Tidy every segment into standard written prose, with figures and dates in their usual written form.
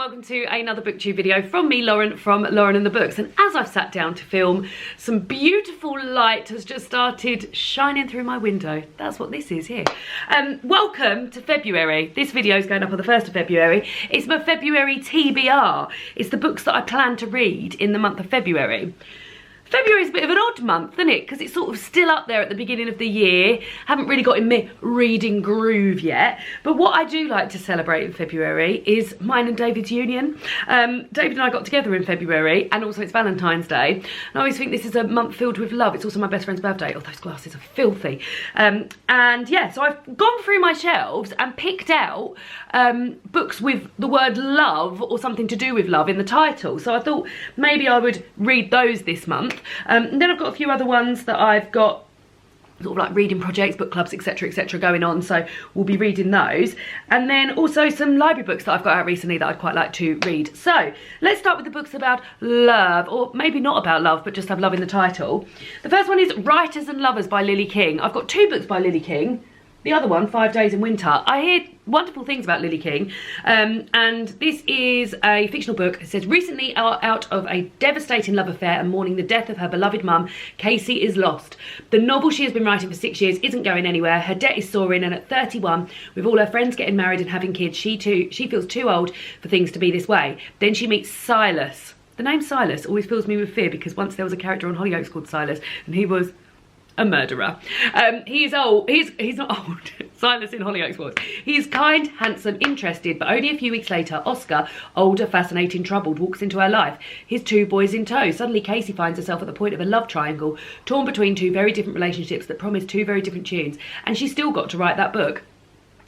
welcome to another booktube video from me, Lauren, from Lauren and the Books. And as I've sat down to film, some beautiful light has just started shining through my window. That's what this is here. Welcome to February. This video is going up on the 1st of February. It's my February TBR. It's the books that I plan to read in the month of February. February is a bit of an odd month, isn't it? Because it's sort of still up there at the beginning of the year. Haven't really got in my reading groove yet. But what I do like to celebrate in February is mine and David's union. David and I got together in February, and also it's Valentine's Day. And I always think this is a month filled with love. It's also my best friend's birthday. Oh, those glasses are filthy. And yeah, so I've gone through my shelves and picked out books with the word love or something to do with love in the title. So I thought maybe I would read those this month. And then I've got a few other ones that I've got sort of like reading projects, book clubs, etc going on, so we'll be reading those. And then also some library books that I've got out recently that I'd quite like to read. So let's start with the books about love, or maybe not about love but just have love in the title. The first one is Writers and Lovers by Lily King. I've got two books by Lily King. The other one, 5 Days in Winter. I hear wonderful things about Lily King, and this is a fictional book. It says, recently out of a devastating love affair and mourning the death of her beloved mum, Casey is lost. The novel she has been writing for 6 years isn't going anywhere. Her debt is soaring, and at 31, with all her friends getting married and having kids, she feels too old for things to be this way. Then she meets Silas. The name Silas always fills me with fear, because once there was a character on Hollyoaks called Silas, and he was a murderer. He is old. He's not old. Silas in Hollyoaks was. He's kind, handsome, interested, but only a few weeks later, Oscar, older, fascinating, troubled, walks into her life. His 2 boys in tow. Suddenly, Casey finds herself at the point of a love triangle, torn between 2 very different relationships that promise 2 very different tunes, and she's still got to write that book.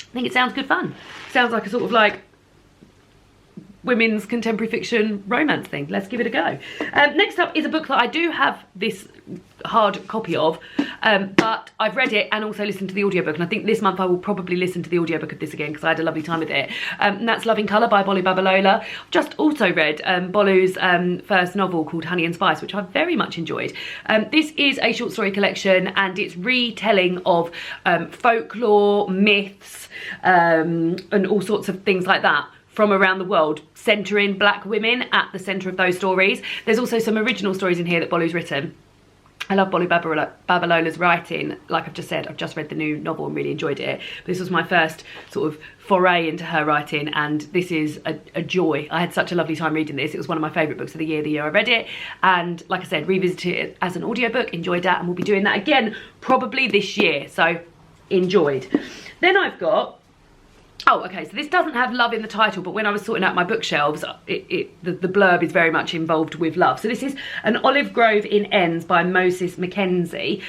I think it sounds good fun. Sounds like a sort of like women's contemporary fiction romance thing. Let's give it a go. Next up is a book that I do have this hard copy of, but I've read it and also listened to the audiobook, and I think this month I will probably listen to the audiobook of this again because I had a lovely time with it. And that's Love in Colour by Bolu Babalola. I've just also read Bolu's first novel called Honey and Spice, which I very much enjoyed. This is a short story collection, and it's retelling of folklore, myths, and all sorts of things like that from around the world, centering black women at the centre of those stories. There's also some original stories in here that Bolu's written. I love Bolu Babalola's writing. Like I've just said, I've just read the new novel and really enjoyed it. But this was my first sort of foray into her writing, and this is a joy. I had such a lovely time reading this. It was one of my favourite books of the year I read it. And like I said, revisited it as an audiobook, enjoyed that, and we'll be doing that again probably this year. So enjoyed. Then I've got, oh, okay, so this doesn't have love in the title, but when I was sorting out my bookshelves, the blurb is very much involved with love. So this is An Olive Grove in Ends by Moses Mackenzie.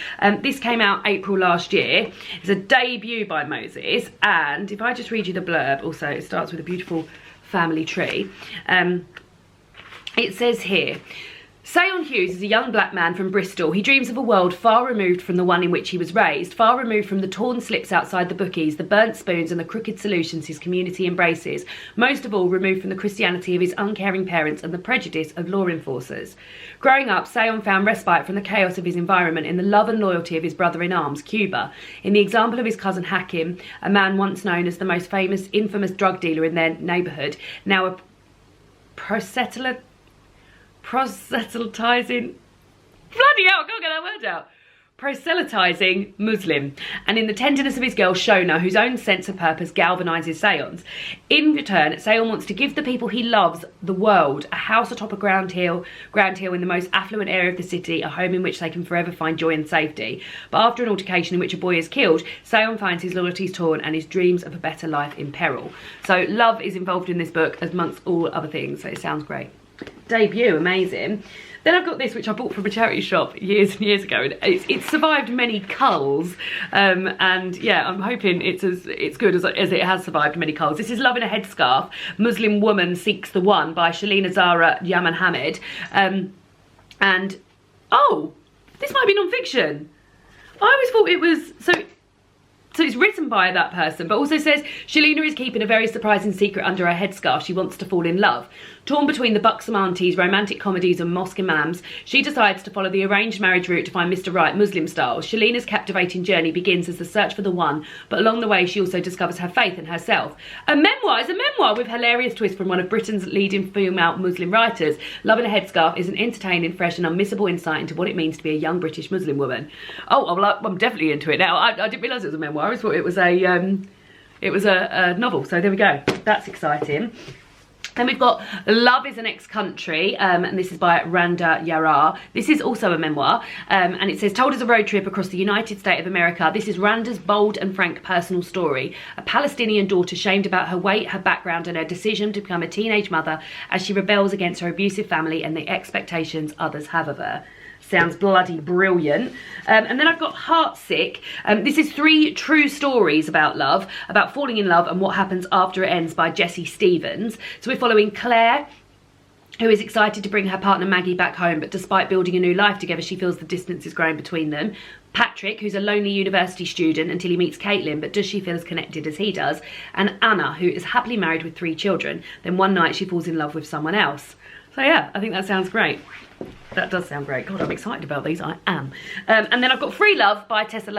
This came out April last year. It's a debut by Moses, and if I just read you the blurb, also it starts with a beautiful family tree. It says here, Sion Hughes is a young black man from Bristol. He dreams of a world far removed from the one in which he was raised, far removed from the torn slips outside the bookies, the burnt spoons and the crooked solutions his community embraces, most of all removed from the Christianity of his uncaring parents and the prejudice of law enforcers. Growing up, Sion found respite from the chaos of his environment in the love and loyalty of his brother-in-arms, Cuba, in the example of his cousin Hakim, a man once known as the most infamous drug dealer in their neighbourhood, now a proselytizing, bloody hell, I can't get that word out. Proselytizing Muslim, and in the tenderness of his girl Shona, whose own sense of purpose galvanises Sion's. In return, Sion wants to give the people he loves the world, a house atop a ground hill in the most affluent area of the city, a home in which they can forever find joy and safety. But after an altercation in which a boy is killed, Sion finds his loyalties torn and his dreams of a better life in peril. So love is involved in this book amongst all other things, so it sounds great. Debut, amazing. Then I've got this, which I bought from a charity shop years and years ago, and it's survived many culls, and yeah, I'm hoping it's good as it has survived many culls. This is Love in a Headscarf, Muslim Woman Seeks the One by Shalina Zara Yaman Hamid. And oh, this might be non-fiction. I always thought it was, so So it's written by that person, but also says, Shalina is keeping a very surprising secret under her headscarf. She wants to fall in love. Torn between the buxom aunties, romantic comedies and mosque imams, she decides to follow the arranged marriage route to find Mr. Right, Muslim style. Shalina's captivating journey begins as the search for the one, but along the way she also discovers her faith and herself. A memoir is a memoir with hilarious twist from one of Britain's leading female Muslim writers. Love in a Headscarf is an entertaining, fresh and unmissable insight into what it means to be a young British Muslim woman. Oh, well, I'm definitely into it now. I didn't realise it was a memoir. I thought it was a novel, so there we go. That's exciting. Then we've got Love is an Ex-Country, and this is by Randa Yara. This is also a memoir, and it says, told as a road trip across the United States of America, this is Randa's bold and frank personal story. A Palestinian daughter shamed about her weight, her background, and her decision to become a teenage mother as she rebels against her abusive family and the expectations others have of her. Sounds bloody brilliant. And then I've got Heartsick. This is 3 true stories about love, about falling in love and what happens after it ends, by Jessie Stevens. So we're following Claire, who is excited to bring her partner Maggie back home, but despite building a new life together, she feels the distance is growing between them. Patrick, who's a lonely university student until he meets Caitlin, but does she feel as connected as he does? And Anna, who is happily married with 3 children. Then one night she falls in love with someone else. So yeah, I think that sounds great. That does sound great. God, I'm excited about these. I am. And then I've got Free Love by Tessa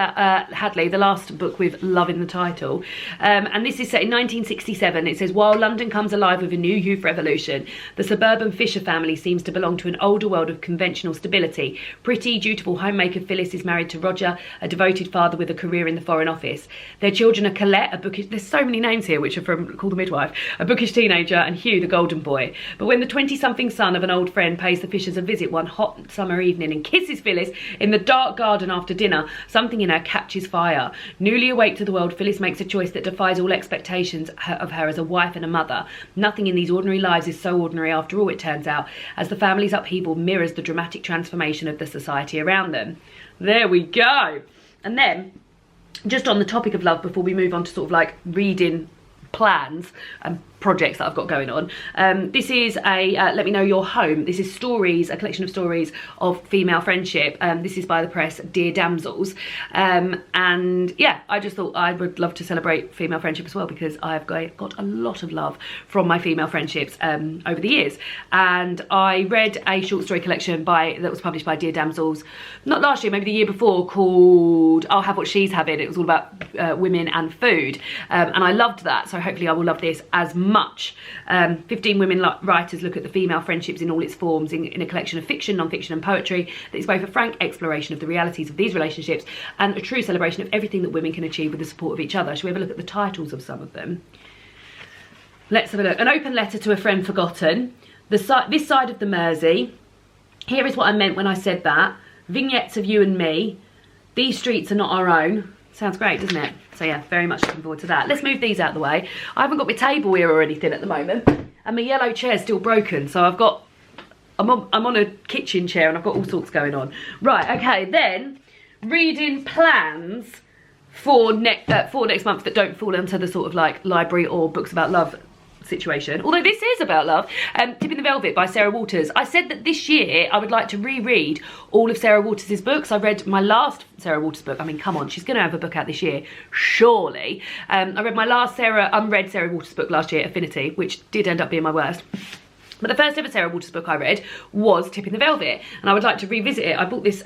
Hadley, the last book with love in the title. And this is set in 1967. It says, while London comes alive with a new youth revolution, the suburban Fisher family seems to belong to an older world of conventional stability. Pretty, dutiful homemaker Phyllis is married to Roger, a devoted father with a career in the Foreign Office. Their children are Colette, a bookish... There's so many names here which are from Call the Midwife. A bookish teenager, and Hugh, the golden boy. But when the 20-something son of an old friend pays the Fishers a visit one hot summer evening and kisses Phyllis in the dark garden after dinner, something in her catches fire. Newly awake to the world, Phyllis makes a choice that defies all expectations of her as a wife and a mother. Nothing in these ordinary lives is so ordinary after all, it turns out, as the family's upheaval mirrors the dramatic transformation of the society around them. There we go. And then, just on the topic of love, before we move on to sort of like reading plans and projects that I've got going on. This is a Let Me Know Your Home. This is stories, a collection of stories of female friendship. This is by the press Dear Damsels. And yeah, I just thought I would love to celebrate female friendship as well, because I've got a lot of love from my female friendships over the years. And I read a short story collection that was published by Dear Damsels, not last year, maybe the year before, called I'll Have What She's Having. It was all about women and food. And I loved that, so hopefully I will love this as much. 15 women writers look at the female friendships in all its forms in a collection of fiction, non-fiction and poetry that is both a frank exploration of the realities of these relationships and a true celebration of everything that women can achieve with the support of each other. Shall we have a look at the titles of some of them? Let's have a look. An Open Letter to a Friend Forgotten, This Side of the Mersey, Here Is What I Meant When I Said That, Vignettes of You and Me, These Streets Are Not Our Own. Sounds great, doesn't it? So yeah, very much looking forward to that. Let's move these out of the way. I haven't got my table here or anything at the moment, and my yellow chair's still broken, so I'm on a kitchen chair and I've got all sorts going on. Right, okay, then reading plans for next month that don't fall into the sort of like library or books about love situation, although this is about love. Tipping the Velvet by Sarah Waters. I said that this year I would like to reread all of Sarah Waters' books. I read my last Sarah Waters book. I mean, come on, she's going to have a book out this year, surely. I read my last unread Sarah Waters book last year, Affinity, which did end up being my worst. But the first ever Sarah Waters book I read was Tipping the Velvet, and I would like to revisit it. I bought this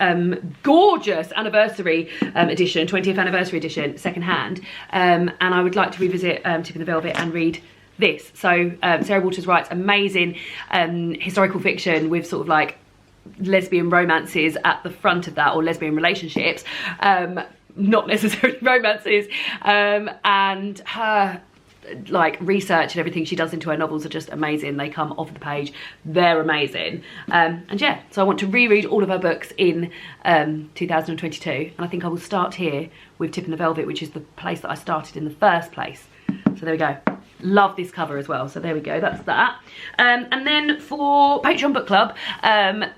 gorgeous anniversary edition, 20th anniversary edition, secondhand, and I would like to revisit Tipping the Velvet and read this. So Sarah Waters writes amazing historical fiction with sort of like lesbian romances at the front of that, or lesbian relationships, not necessarily romances, and her like research and everything she does into her novels are just amazing. They come off the page, they're amazing. And yeah, so I want to reread all of her books in 2022, and I think I will start here with Tipping the Velvet, which is the place that I started in the first place. So there we go. Love this cover as well, so there we go, that's that. And then for Patreon Book Club,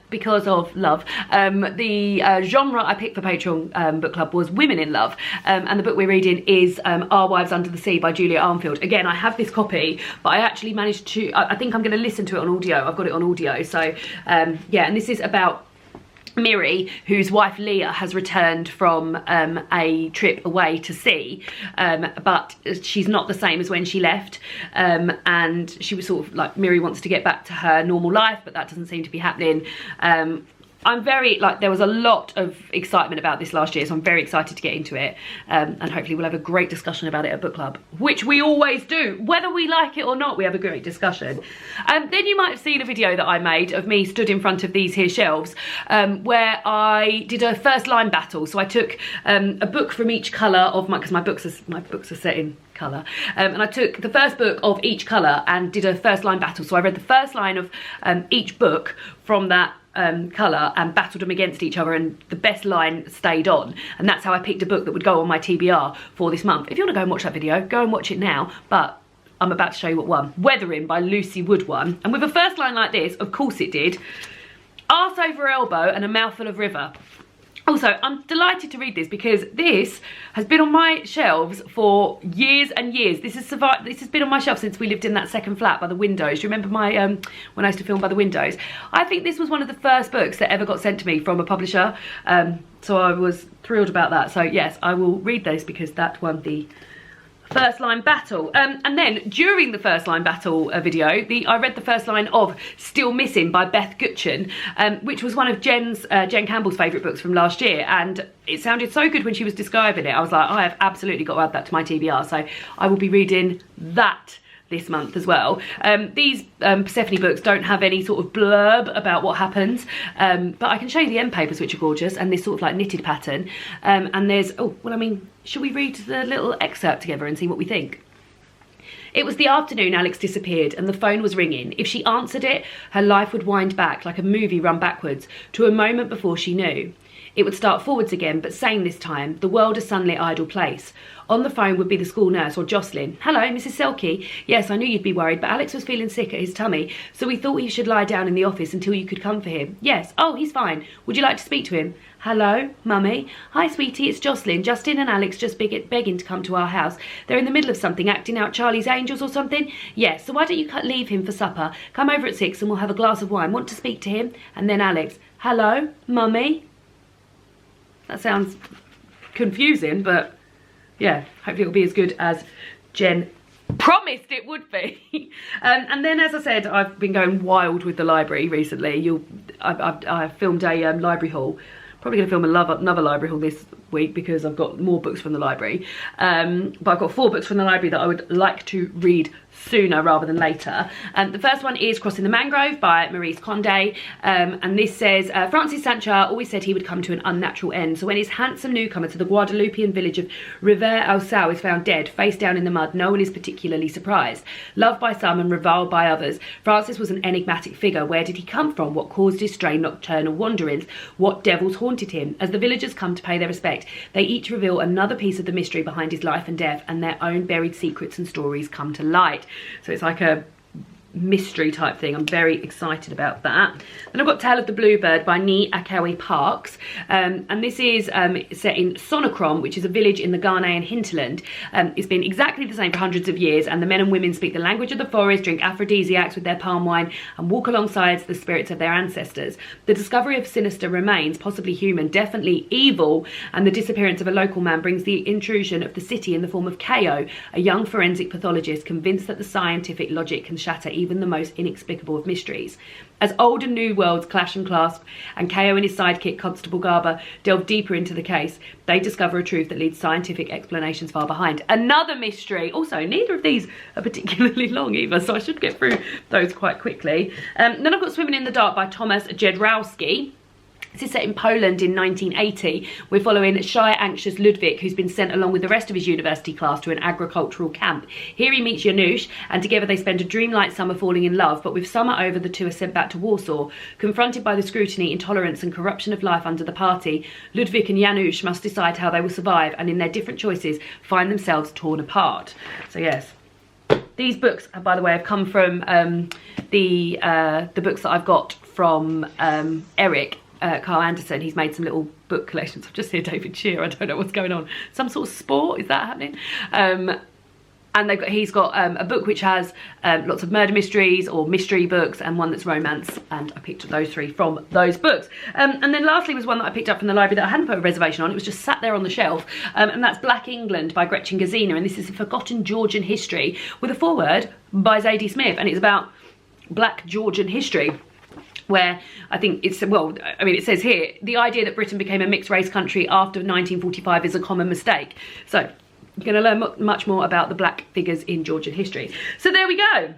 because of love, the genre I picked for Patreon Book Club was Women in Love, and the book we're reading is Our Wives Under the Sea by Julia Armfield. Again, I have this copy, but I actually managed to, I think I'm going to listen to it on audio. I've got it on audio, so yeah, and this is about Miri, whose wife Leah has returned from a trip away to sea, but she's not the same as when she left, and she was sort of like, Miri wants to get back to her normal life, but that doesn't seem to be happening. I'm very, like, there was a lot of excitement about this last year, so I'm very excited to get into it, and hopefully we'll have a great discussion about it at book club, which we always do. Whether we like it or not, we have a great discussion. Then you might have seen a video that I made of me stood in front of these here shelves, where I did a first line battle. So I took a book from each colour of because my books are set in colour, and I took the first book of each colour and did a first line battle. So I read the first line of each book from that colour and battled them against each other, and the best line stayed on, and that's how I picked a book that would go on my TBR for this month. If you want to go and watch that video, go and watch it now, but I'm about to show you what won. Weathering by Lucy Wood won, and with a first line like this, of course it did. Arse over elbow and a mouthful of river. Also, I'm delighted to read this because this has been on my shelves for years and years. This has survived. This has been on my shelf since we lived in that second flat by the windows. Do you remember my when I used to film by the windows? I think this was one of the first books that ever got sent to me from a publisher. So I was thrilled about that. So yes, I will read those because that won the first line battle. And then during the first line battle video, I read the first line of Still Missing by Beth Gutchen, which was one of Jen Campbell's favourite books from last year, and it sounded so good when she was describing it. I was like, I have absolutely got to add that to my TBR, so I will be reading that this month as well. These Persephone books don't have any sort of blurb about what happens, but I can show you the end papers, which are gorgeous, and this sort of like knitted pattern. And there's, oh, well, I mean, should we read the little excerpt together and see what we think? It was the afternoon Alex disappeared and the phone was ringing. If she answered it, her life would wind back like a movie run backwards to a moment before she knew. It would start forwards again, but sane this time, the world a sunlit idle place. On the phone would be the school nurse or Jocelyn. Hello, Mrs. Selke. Yes, I knew you'd be worried, but Alex was feeling sick at his tummy, so we thought he should lie down in the office until you could come for him. Yes. Oh, he's fine. Would you like to speak to him? Hello, Mummy. Hi, sweetie, it's Jocelyn. Justin and Alex just begging to come to our house. They're in the middle of something, acting out Charlie's Angels or something. Yes, so why don't you leave him for supper? Come over at 6 and we'll have a glass of wine. Want to speak to him? And then Alex. Hello, Mummy. That sounds confusing, but yeah, hopefully it'll be as good as Jen promised it would be. And then, as I said, I've been going wild with the library recently. I filmed a library haul. Probably going to film another library haul this week because I've got more books from the library. But I've got 4 books from the library that I would like to read sooner rather than later. The first one is Crossing the Mangrove by Maurice Condé, and this says, Francis Sanchar always said he would come to an unnatural end, so when his handsome newcomer to the Guadalupean village of River-au-Sau is found dead, face down in the mud, no one is particularly surprised. Loved by some and reviled by others, Francis was an enigmatic figure. Where did he come from? What caused his strange nocturnal wanderings? What devils haunted him? As the villagers come to pay their respect, they each reveal another piece of the mystery behind his life and death, and their own buried secrets and stories come to light. So it's like a mystery type thing. I'm very excited about that. Then I've got Tale of the Bluebird by Ni Akawe Parks, and this is set in Sonocrom, which is a village in the Ghanaian hinterland. It's been exactly the same for hundreds of years, and the men and women speak the language of the forest, drink aphrodisiacs with their palm wine, and walk alongside the spirits of their ancestors. The discovery of sinister remains, possibly human, definitely evil, and the disappearance of a local man brings the intrusion of the city in the form of Ko, a young forensic pathologist convinced that the scientific logic can shatter even the most inexplicable of mysteries. As old and new worlds clash and clasp, and Ko and his sidekick Constable Garber delve deeper into the case, they discover a truth that leaves scientific explanations far behind. Another mystery. Also, neither of these are particularly long either, so I should get through those quite quickly. Then I've got Swimming in the Dark by Tomasz Jedrzejewski. This is set in Poland in 1980. We're following shy, anxious Ludwik, who's been sent along with the rest of his university class to an agricultural camp. Here he meets Janusz, and together they spend a dreamlike summer falling in love, but with summer over, the two are sent back to Warsaw. Confronted by the scrutiny, intolerance and corruption of life under the party, Ludwik and Janusz must decide how they will survive, and in their different choices, find themselves torn apart. So yes. These books, by the way, have come from the books that I've got from Eric, Carl Anderson. He's made some little book collections. I've just heard David Shear. I don't know what's going on. Some sort of sport, is that happening? and he's got a book which has lots of murder mysteries or mystery books, and one that's romance, and I picked those 3 from those books. And then lastly was one that I picked up from the library that I hadn't put a reservation on. It was just sat there on the shelf, and that's Black England by Gretchen Gazina, and this is a forgotten Georgian history with a foreword by Zadie Smith, and it's about Black Georgian history, where I think it's, well, I mean, it says here, the idea that Britain became a mixed race country after 1945 is a common mistake. So you're going to learn much more about the black figures in Georgian history. So there we go.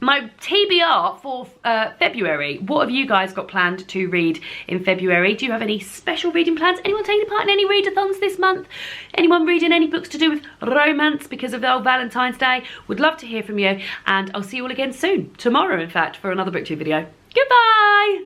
My TBR for February. What have you guys got planned to read in February? Do you have any special reading plans? Anyone taking part in any readathons this month? Anyone reading any books to do with romance because of old Valentine's Day? Would love to hear from you, and I'll see you all again soon. Tomorrow, in fact, for another BookTube video. Goodbye!